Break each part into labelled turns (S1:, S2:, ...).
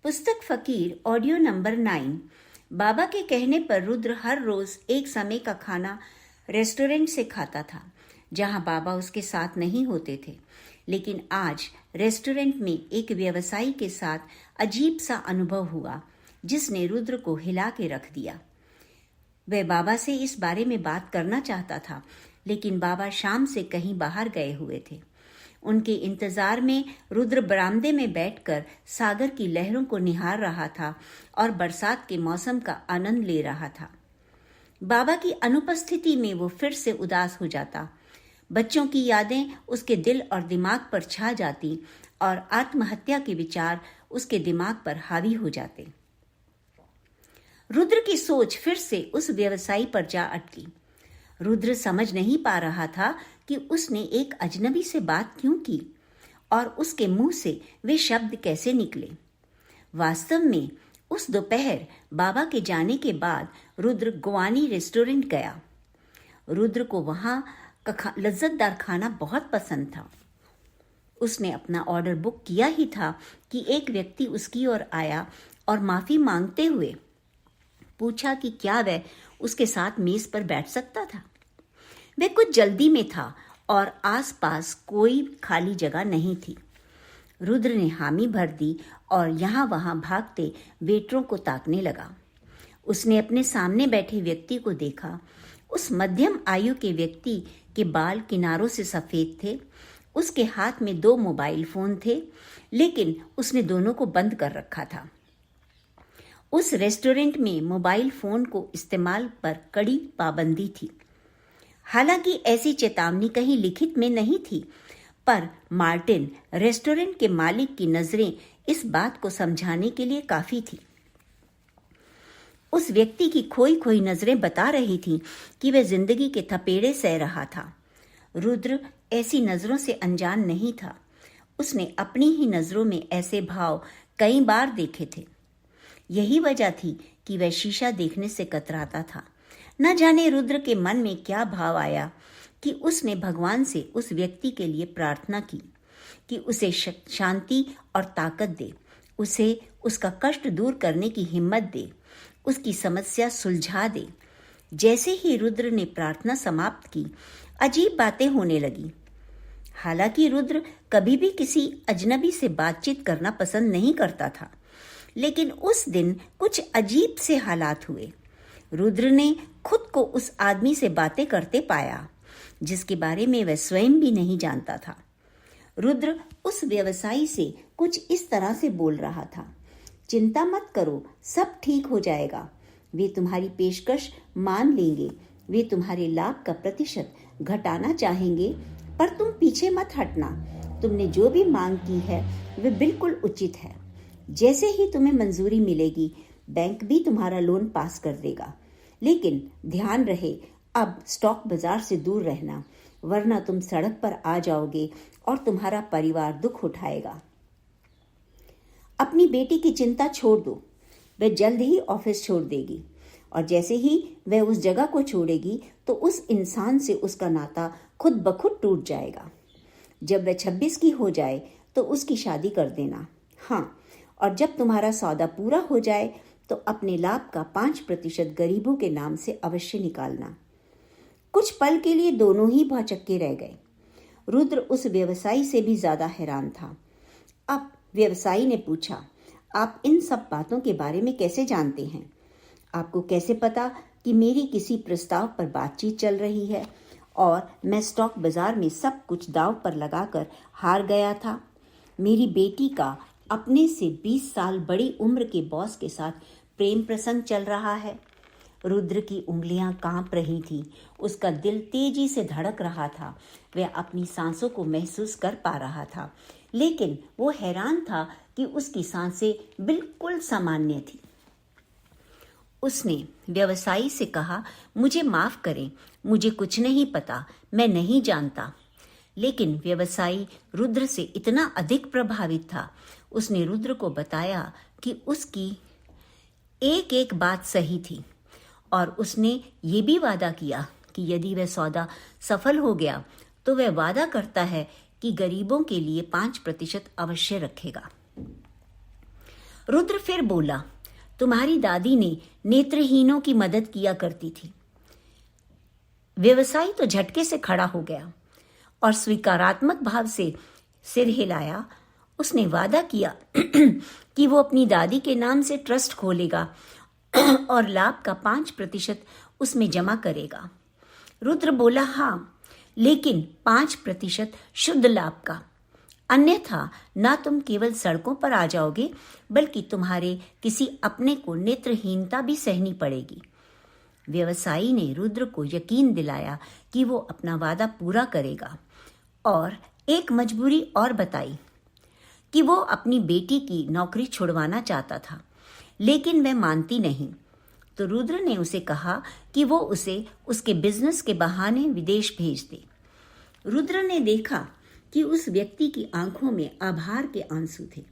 S1: पुस्तक फकीर audio number 9। बाबा के कहने पर रुद्र हर रोज एक समय का खाना रेस्टोरेंट से खाता था जहां बाबा उसके साथ नहीं होते थे। लेकिन आज रेस्टोरेंट में एक व्यवसायी के साथ अजीब सा अनुभव हुआ जिसने रुद्र को हिला के रख दिया। वह बाबा से इस बारे में बात करना चाहता था, लेकिन बाबा शाम से कहीं बाहर गए हुए थे। उनके इंतजार में रुद्र बरामदे में बैठकर सागर की लहरों को निहार रहा था और बरसात के मौसम का आनंद ले रहा था। बाबा की अनुपस्थिति में वो फिर से उदास हो जाता। बच्चों की यादें उसके दिल और दिमाग पर छा जाती और आत्महत्या के विचार उसके दिमाग पर हावी हो जाते। रुद्र की सोच फिर से उस व्यवसायी पर जा अटकी। रुद्र समझ नहीं पा रहा था कि उसने एक अजनबी से बात क्यों की और उसके मुंह से वे शब्द कैसे निकले। वास्तव में उस दोपहर बाबा के जाने के बाद रुद्र गोवानी रेस्टोरेंट गया। रुद्र को वहां का लज्जतदार खाना बहुत पसंद था। उसने अपना ऑर्डर बुक किया ही था कि एक व्यक्ति उसकी ओर आया और माफी मांगते हुए पूछा कि क्या वह उसके साथ मेज पर बैठ सकता था। वह कुछ जल्दी में था और आसपास कोई खाली जगह नहीं थी। रुद्र ने हामी भर दी और यहाँ वहाँ भागते वेटरों को ताकने लगा। उसने अपने सामने बैठे व्यक्ति को देखा। उस मध्यम आयु के व्यक्ति के बाल किनारों से सफेद थे। उसके हाथ में 2 मोबाइल फोन थे, लेकिन उसने दोनों को बंद कर रखा था। उस रेस्टोरेंट में मोबाइल फोन को इस्तेमाल पर कड़ी पाबंदी थी। हालांकि ऐसी चेतावनी कहीं लिखित में नहीं थी, पर मार्टिन रेस्टोरेंट के मालिक की नजरें इस बात को समझाने के लिए काफी थी। उस व्यक्ति की खोई खोई नजरें बता रही थीं कि वह जिंदगी के थपेड़े सह रहा था। रुद्र ऐसी नजरों से अनजान नहीं था। उसने अपनी ही नजरों में ऐसे भाव कई बार देखे थे। यही वजह थी कि वह शीशा देखने से कतराता था। न जाने रुद्र के मन में क्या भाव आया कि उसने भगवान से उस व्यक्ति के लिए प्रार्थना की कि उसे शांति और ताकत दे, उसे उसका कष्ट दूर करने की हिम्मत दे, उसकी समस्या सुलझा दे। जैसे ही रुद्र ने प्रार्थना समाप्त की, अजीब बातें होने लगी। हालांकि रुद्र कभी भी किसी अजनबी से बातचीत करना पसंद नहीं करता था, लेकिन उस दिन कुछ अजीब से हालात हुए। रुद्र ने खुद को उस आदमी से बातें करते पाया जिसके बारे में वह स्वयं भी नहीं जानता था। रुद्र उस व्यवसायी से कुछ इस तरह से बोल रहा था, चिंता मत करो, सब ठीक हो जाएगा। वे तुम्हारी पेशकश मान लेंगे, वे तुम्हारे लाभ का प्रतिशत घटाना चाहेंगे, पर तुम पीछे मत हटना। तुमने जो भी मांग की है वे बिल्कुल उचित है। जैसे ही तुम्हें मंजूरी मिलेगी, बैंक भी तुम्हारा लोन पास कर देगा। लेकिन ध्यान रहे, अब स्टॉक बाजार से दूर रहना, वरना तुम सड़क पर आ जाओगे और तुम्हारा परिवार दुख उठाएगा। अपनी बेटी की चिंता छोड़ दो, वह जल्द ही ऑफिस छोड़ देगी और जैसे ही वह उस जगह को छोड़ेगी तो उस इंसान से उसका नाता खुद ब खुद टूट जाएगा। जब वह 26 की हो जाए तो उसकी शादी कर देना। हाँ, और जब तुम्हारा सौदा पूरा हो जाए तो अपने लाभ का 5% गरीबों के नाम से अवश्य निकालना। कुछ पल के लिए दोनों ही भौचक्के रह गए। रुद्र उस व्यवसायी से भी ज्यादा हैरान था। अब व्यवसायी ने पूछा, आप इन सब बातों के बारे में कैसे जानते हैं? आपको कैसे पता कि मेरी किसी प्रस्ताव पर बातचीत चल रही है और मैं स्टॉक बाजार में सब कुछ दांव पर लगाकर हार गया था? मेरी बेटी का अपने से 20 साल बड़ी उम्र के बॉस के साथ प्रेम प्रसंग चल रहा है। रुद्र की उंगलियां कांप रही थीं, उसका दिल तेजी से धड़क रहा था। वह अपनी सांसों को महसूस कर पा रहा था, लेकिन वो हैरान था कि उसकी सांसें बिल्कुल सामान्य थी। उसने व्यवसायी से कहा, मुझे माफ करें, मुझे कुछ नहीं पता, मैं नहीं जानता। लेकिन व्यवसायी रुद्र से इतना अधिक प्रभावित था। उसने रुद्र को बताया कि उसकी एक एक बात सही थी और उसने ये भी वादा किया कि यदि वह सौदा सफल हो गया तो वह वादा करता है कि गरीबों के लिए 5% अवश्य रखेगा। रुद्र फिर बोला, तुम्हारी दादी ने नेत्रहीनों की मदद किया करती थी। व्यवसायी तो झटके से खड़ा हो गया और स्वीकारात्मक भाव से सिर हिलाया। उसने वादा किया कि वो अपनी दादी के नाम से ट्रस्ट खोलेगा और लाभ का 5% उसमें जमा करेगा। रुद्र बोला, हाँ, लेकिन 5% शुद्ध लाभ का, अन्यथा ना तुम केवल सड़कों पर आ जाओगे बल्कि तुम्हारे किसी अपने को नेत्रहीनता भी सहनी पड़ेगी। व्यवसायी ने रुद्र को यकीन दिलाया कि वो अपना वादा पूरा करेगा और एक मजबूरी और बताई कि वो अपनी बेटी की नौकरी छुड़वाना चाहता था, लेकिन वह मानती नहीं। तो रुद्र ने उसे कहा कि वो उसे उसके बिजनेस के बहाने विदेश भेज दे। रुद्र ने देखा कि उस व्यक्ति की आंखों में आभार के आंसू थे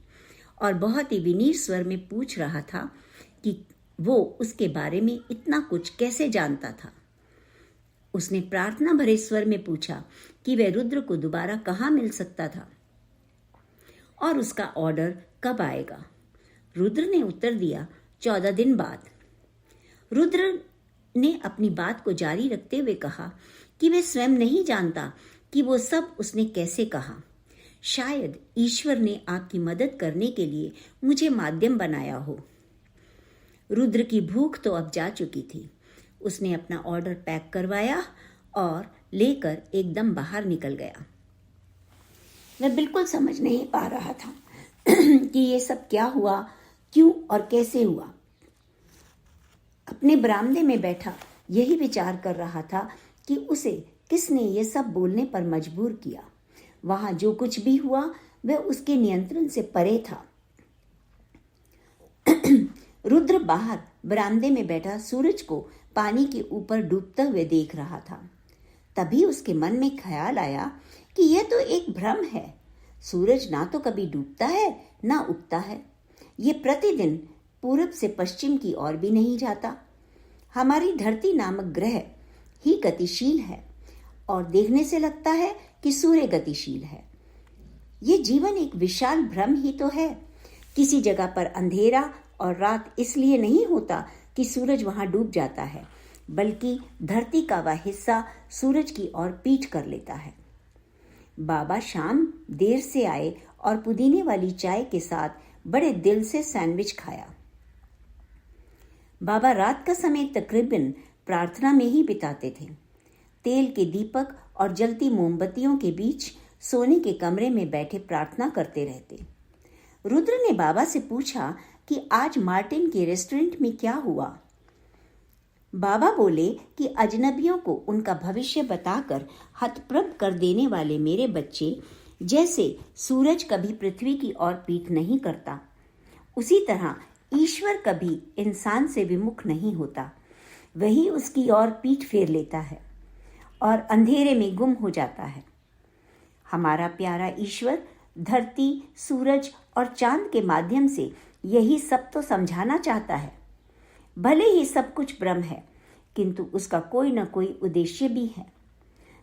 S1: और बहुत ही विनीत स्वर में पूछ रहा था कि वो उसके बारे में इतना कुछ कैसे जानता था। उसने प्रार्थना भरे स्वर में पूछा कि वह रुद्र को दोबारा कहाँ मिल सकता था और उसका ऑर्डर कब आएगा। रुद्र ने उत्तर दिया, 14 दिन बाद। रुद्र ने अपनी बात को जारी रखते हुए कहा कि वह स्वयं नहीं जानता कि वो सब उसने कैसे कहा। शायद ईश्वर ने आपकी मदद करने के लिए मुझे माध्यम बनाया हो। रुद्र की भूख तो अब जा चुकी थी। उसने अपना ऑर्डर पैक करवाया और लेकर एकदम बाहर निकल गया। वह बिल्कुल समझ नहीं पा रहा था कि ये सब क्या हुआ, क्यों और कैसे हुआ। अपने बरामदे में बैठा यही विचार कर रहा था कि उसे किसने ये सब बोलने पर मजबूर किया। वहां जो कुछ भी हुआ वह उसके नियंत्रण से परे था। रुद्र बाहर बरामदे में बैठा सूरज को पानी के ऊपर डूबता हुए देख रहा था। तभी उसके मन में ख्याल आया कि यह तो एक भ्रम है। सूरज ना तो कभी डूबता है ना उगता है। ये प्रतिदिन पूरब से पश्चिम की ओर भी नहीं जाता। हमारी धरती नामक ग्रह ही गतिशील है और देखने से लगता है कि सूर्य गतिशील है। ये जीवन एक विशाल भ्रम ही तो है। किसी जगह पर अंधेरा और रात इसलिए नहीं होता कि सूरज वहां डूब जाता है, बल्कि धरती का वह हिस्सा सूरज की ओर पीठ कर लेता है। बाबा शाम देर से आए और पुदीने वाली चाय के साथ बड़े दिल से सैंडविच खाया। बाबा रात का समय तकरीबन प्रार्थना में ही बिताते थे। तेल के दीपक और जलती मोमबत्तियों के बीच सोने के कमरे में बैठे प्रार्थना करते रहते। रुद्र ने बाबा से पूछा कि आज मार्टिन के रेस्टोरेंट में क्या हुआ। बाबा बोले कि अजनबियों को उनका भविष्य बताकर हतप्रभ कर देने वाले मेरे बच्चे, जैसे सूरज कभी पृथ्वी की ओर पीठ नहीं करता, उसी तरह ईश्वर कभी इंसान से विमुख नहीं होता। वही उसकी ओर पीठ फेर लेता है और अंधेरे में गुम हो जाता है। हमारा प्यारा ईश्वर धरती, सूरज और चांद के माध्यम से यही सब तो समझाना चाहता है। भले ही सब कुछ भ्रम है, किंतु उसका कोई न कोई उद्देश्य भी है।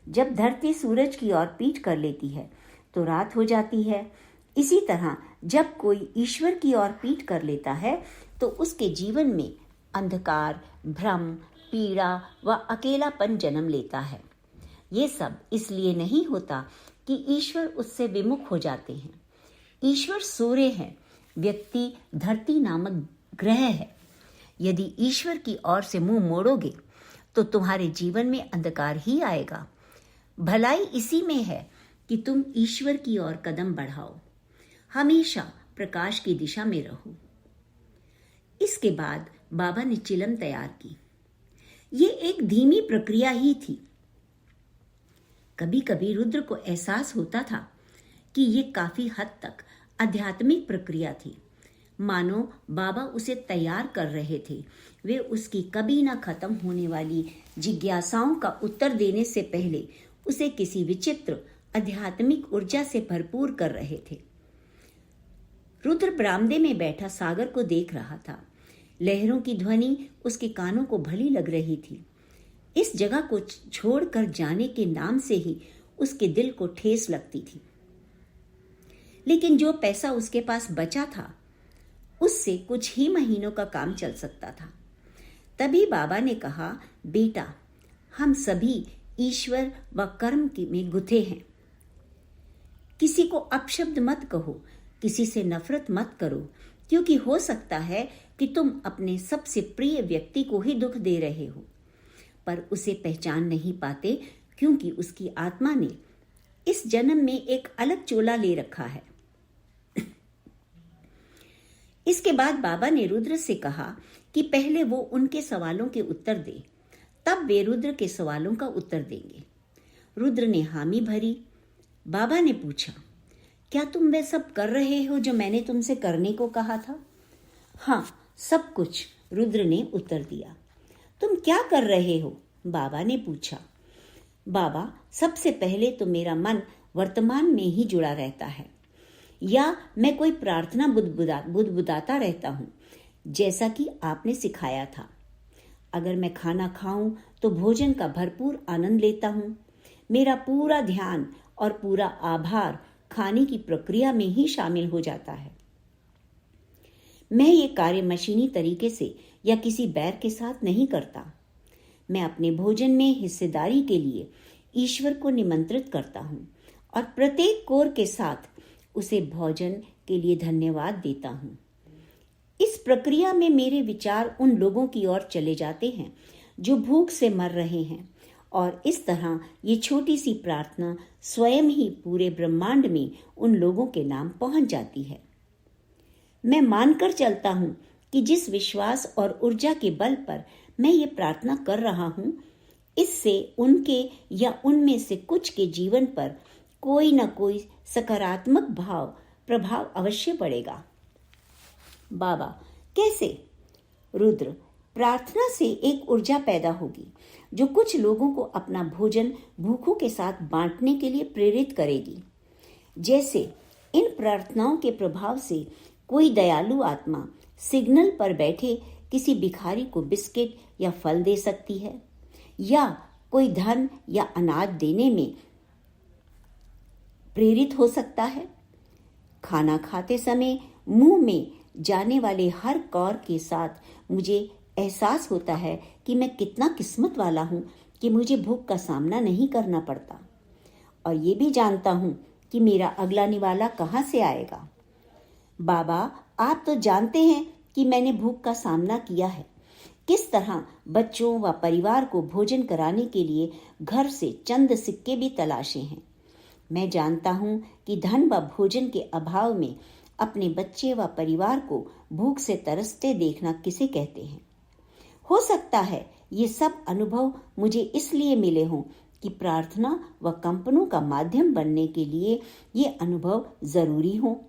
S1: जब धरती सूरज की ओर पीठ कर लेती है तो रात हो जाती है। इसी तरह जब कोई ईश्वर की ओर पीठ कर लेता है तो उसके जीवन में अंधकार, भ्रम, पीड़ा व अकेलापन जन्म लेता है। ये सब इसलिए नहीं होता कि ईश्वर उससे विमुख हो जाते हैं। ईश्वर सूर्य है, व्यक्ति धरती नामक ग्रह है। यदि ईश्वर की ओर से मुंह मोड़ोगे तो तुम्हारे जीवन में अंधकार ही आएगा। भलाई इसी में है कि तुम ईश्वर की ओर कदम बढ़ाओ, हमेशा प्रकाश की दिशा में रहो। इसके बाद बाबा ने चिलम तैयार की। ये एक धीमी प्रक्रिया ही थी। कभी कभी रुद्र को एहसास होता था कि ये काफी हद तक आध्यात्मिक प्रक्रिया थी, मानो बाबा उसे तैयार कर रहे थे। वे उसकी कभी न खत्म होने वाली जिज्ञासाओं का उत्तर देने से पहले उसे किसी विचित्र आध्यात्मिक ऊर्जा से भरपूर कर रहे थे। रुद्र बरामदे में बैठा सागर को देख रहा था। लहरों की ध्वनि उसके कानों को भली लग रही थी। इस जगह को छोड़कर जाने के नाम से ही उसके दिल को ठेस लगती थी। लेकिन जो पैसा उसके पास बचा था उससे कुछ ही महीनों का काम चल सकता था। तभी बाबा ने कहा, बेटा, हम सभी ईश्वर व कर्म में गुथे हैं। किसी को अपशब्द मत कहो, किसी से नफरत मत करो, क्योंकि हो सकता है कि तुम अपने सबसे प्रिय व्यक्ति को ही दुख दे रहे हो, पर उसे पहचान नहीं पाते, क्योंकि उसकी आत्मा ने इस जन्म में एक अलग चोला ले रखा है। इसके बाद बाबा ने रुद्र से कहा कि पहले वो उनके सवालों के उत्तर दे, तब वे रुद्र के सवालों का उत्तर देंगे। रुद्र ने हामी भरी। बाबा ने पूछा, क्या तुम वह सब कर रहे हो जो मैंने तुमसे करने को कहा था? हाँ, सब कुछ, रुद्र ने उत्तर दिया। तुम क्या कर रहे हो? बाबा ने पूछा। बाबा, सबसे पहले तो मेरा मन वर्तमान में ही जुड़ा रहता है, या मैं कोई प्रार्थना बुदबुदाता रहता हूँ, जैसा कि आपने सिखाया था। अगर मैं खाना खाऊं तो भोजन का भरपूर आनंद लेता हूँ। मेरा पूरा ध्यान और पूरा आभार खाने की प्रक्रिया में ही शामिल हो जाता है। मैं ये कार्य मशीनी तरीके से या किसी बैर के साथ नहीं करता। मैं अपने भोजन में हिस्सेदारी के लिए ईश्वर को निमंत्रित करता हूँ और प्रत्येक कोर के साथ उसे भोजन के लिए धन्यवाद देता हूँ। इस प्रक्रिया में मेरे विचार उन लोगों की ओर चले जाते हैं जो भूख से मर रहे हैं, और इस तरह ये छोटी सी प्रार्थना स्वयं ही पूरे ब्रह्मांड में उन लोगों के नाम पहुंच जाती है। मैं मानकर चलता हूं कि जिस विश्वास और ऊर्जा के बल पर मैं ये प्रार्थना कर रहा हूं, इससे उनके या उनमें से कुछ के जीवन पर कोई न कोई सकारात्मक प्रभाव अवश्य पड़ेगा। बाबा, कैसे? रुद्र, प्रार्थना से एक ऊर्जा पैदा होगी जो कुछ लोगों को अपना भोजन भूखों के साथ बांटने के लिए प्रेरित करेगी। जैसे इन प्रार्थनाओं के प्रभाव से कोई दयालु आत्मा सिग्नल पर बैठे किसी भिखारी को बिस्किट या फल दे सकती है, या कोई धन या अनाज देने में प्रेरित हो सकता है। खाना खाते समय मुंह में जाने वाले हर कौर के साथ मुझे एहसास होता है कि मैं कितना किस्मत वाला हूं कि मुझे भूख का सामना नहीं करना पड़ता, और ये भी जानता हूं कि मेरा अगला निवाला कहां से आएगा। बाबा, आप तो जानते हैं कि मैंने भूख का सामना किया है, किस तरह बच्चों व परिवार को भोजन कराने के लिए घर से चंद सिक्के भी तलाशे हैं। मैं जानता हूं कि धन व भोजन के अभाव में अपने बच्चे व परिवार को भूख से तरसते देखना किसे कहते हैं। हो सकता है ये सब अनुभव मुझे इसलिए मिले हों कि प्रार्थना व कंपनों का माध्यम बनने के लिए ये अनुभव जरूरी हो।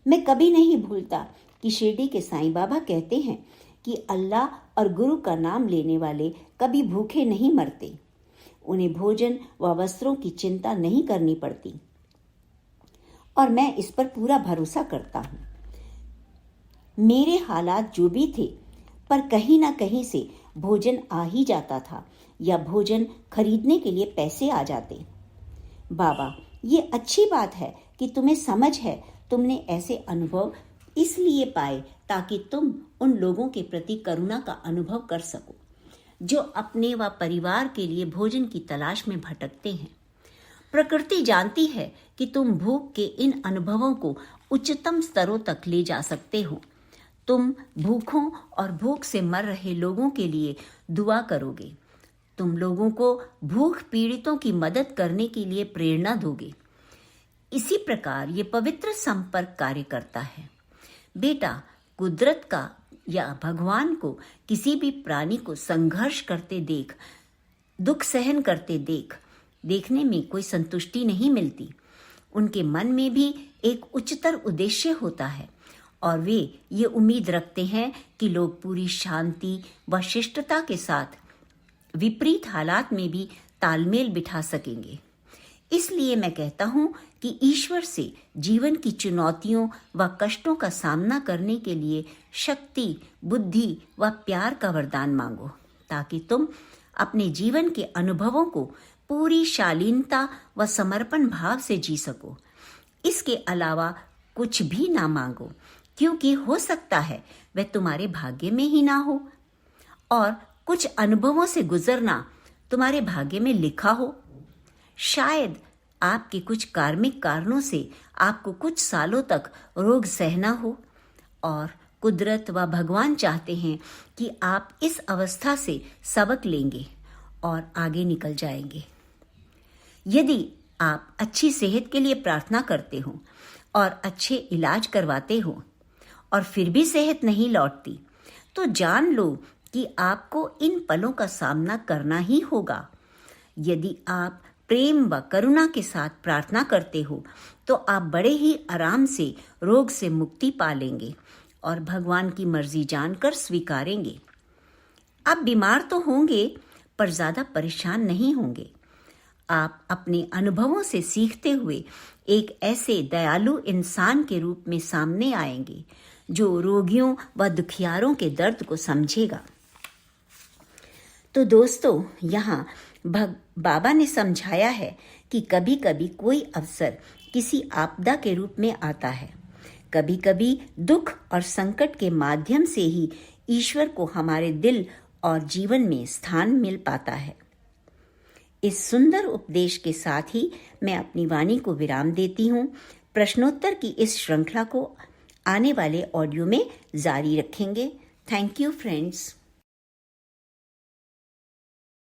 S1: मैं कभी नहीं भूलता कि शिरडी के साईं बाबा कहते हैं कि अल्लाह और गुरु का नाम लेने वाले कभी भूखे नहीं मरते। उन्हें भोजन व वस्त्रों की चिंता नहीं करनी पड़ती, और मैं इस पर पूरा भरोसा करता हूँ। मेरे हालात जो भी थे, पर कहीं ना कहीं से भोजन आ ही जाता था, या भोजन खरीदने के लिए पैसे आ जाते। बाबा, ये अच्छी बात है कि तुम्हें समझ है। तुमने ऐसे अनुभव इसलिए पाए ताकि तुम उन लोगों के प्रति करुणा का अनुभव कर सको जो अपने व परिवार के लिए भोजन की तलाश में भटकते हैं। प्रकृति जानती है कि तुम भूख के इन अनुभवों को उच्चतम स्तरों तक ले जा सकते हो। तुम भूखों और भूख से मर रहे लोगों के लिए दुआ करोगे। तुम लोगों को भूख पीड़ितों की मदद करने के लिए प्रेरणा दोगे। इसी प्रकार ये पवित्र संपर्क कार्य करता है। बेटा, कुदरत का या भगवान को किसी भी प्राणी को संघर्ष करते देख, दुख सहन करते देखने में कोई संतुष्टि नहीं मिलती। उनके मन में भी एक उच्चतर उद्देश्य होता है, और वे ये उम्मीद रखते हैं कि लोग पूरी शांति व शिष्टता के साथ विपरीत हालात में भी तालमेल बिठा सकेंगे। इसलिए मैं कहता हूँ कि ईश्वर से जीवन की चुनौतियों व कष्टों का सामना करने के लिए शक्ति, बुद्धि व प्यार का वरदान मांगो, ताकि तुम अपने जीवन के अनुभवों को पूरी शालीनता व समर्पण भाव से जी सको। इसके अलावा कुछ भी ना मांगो, क्योंकि हो सकता है वह तुम्हारे भाग्य में ही ना हो, और कुछ अनुभवों से गुजरना तुम्हारे भाग्य में लिखा हो। शायद आपके कुछ कार्मिक कारणों से आपको कुछ सालों तक रोग सहना हो, और कुदरत व भगवान चाहते हैं कि आप इस अवस्था से सबक लेंगे और आगे निकल जाएंगे। यदि आप अच्छी सेहत के लिए प्रार्थना करते हो और अच्छे इलाज करवाते हो और फिर भी सेहत नहीं लौटती, तो जान लो कि आपको इन पलों का सामना करना ही होगा। यदि आप प्रेम व करुणा के साथ प्रार्थना करते हो तो आप बड़े ही आराम से रोग से मुक्ति पा लेंगे और भगवान की मर्जी जानकर स्वीकारेंगे। आप बीमार तो होंगे पर ज्यादा परेशान नहीं होंगे। आप अपने अनुभवों से सीखते हुए एक ऐसे दयालु इंसान के रूप में सामने आएंगे जो रोगियों व दुखियारों के दर्द को समझेगा। तो दोस्तों, यहाँ बाबा ने समझाया है कि कभी कभी कोई अवसर किसी आपदा के रूप में आता है। कभी कभी दुख और संकट के माध्यम से ही ईश्वर को हमारे दिल और जीवन में स्थान मिल पाता है। इस सुंदर उपदेश के साथ ही मैं अपनी वाणी को विराम देती हूँ। प्रश्नोत्तर की इस श्रृंखला को आने वाले ऑडियो में जारी रखेंगे। Thank you friends.